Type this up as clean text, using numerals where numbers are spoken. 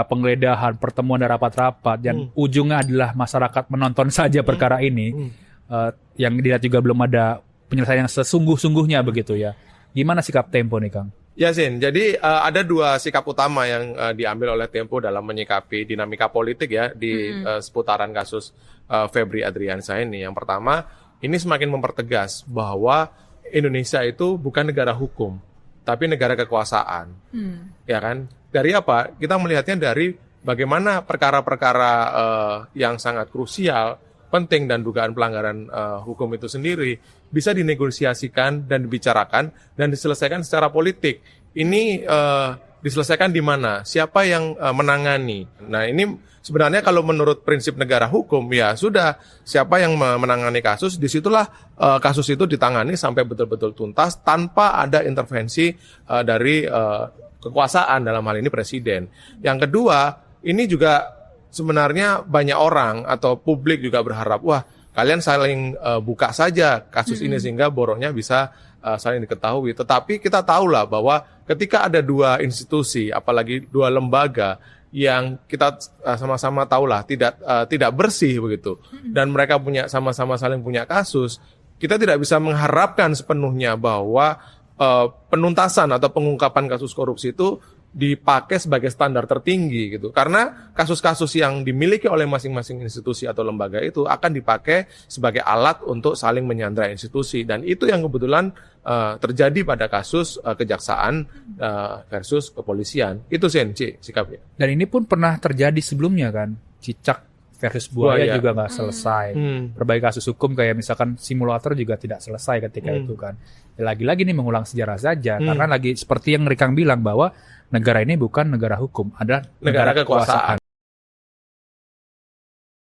penggeledahan, pertemuan dan rapat-rapat, dan ujungnya adalah masyarakat menonton saja perkara ini, yang dilihat juga belum ada penyelesaian yang sesungguh-sungguhnya begitu ya. Gimana sikap Tempo nih, Kang? Ya, Sin. Jadi ada dua sikap utama yang diambil oleh Tempo dalam menyikapi dinamika politik ya di seputaran kasus Febri Adriansyah ini. Yang pertama, ini semakin mempertegas bahwa Indonesia itu bukan negara hukum, tapi negara kekuasaan. Ya kan? Dari apa? Kita melihatnya dari bagaimana perkara-perkara yang sangat krusial, penting dan dugaan pelanggaran hukum itu sendiri bisa dinegosiasikan dan dibicarakan dan diselesaikan secara politik. Ini diselesaikan di mana? Siapa yang menangani? Nah, ini sebenarnya kalau menurut prinsip negara hukum ya sudah, siapa yang menangani kasus, disitulah kasus itu ditangani sampai betul-betul tuntas tanpa ada intervensi dari kekuasaan, dalam hal ini presiden. Yang kedua, ini juga sebenarnya banyak orang atau publik juga berharap, wah kalian saling buka saja kasus ini sehingga boroknya bisa saling diketahui. Tetapi kita tahulah bahwa ketika ada dua institusi, apalagi dua lembaga yang kita sama-sama tahulah tidak bersih begitu, dan mereka punya sama-sama saling punya kasus, kita tidak bisa mengharapkan sepenuhnya bahwa penuntasan atau pengungkapan kasus korupsi itu dipakai sebagai standar tertinggi gitu. Karena kasus-kasus yang dimiliki oleh masing-masing institusi atau lembaga itu akan dipakai sebagai alat untuk saling menyandra institusi, dan itu yang kebetulan terjadi pada kasus kejaksaan versus kepolisian. Itu sikapnya. Dan ini pun pernah terjadi sebelumnya kan, cicak versus buaya juga nggak selesai. Berbagai kasus hukum kayak misalkan simulator juga tidak selesai ketika itu kan. Ya, lagi-lagi nih mengulang sejarah saja, karena lagi seperti yang Rikang bilang bahwa negara ini bukan negara hukum, adalah negara kekuasaan.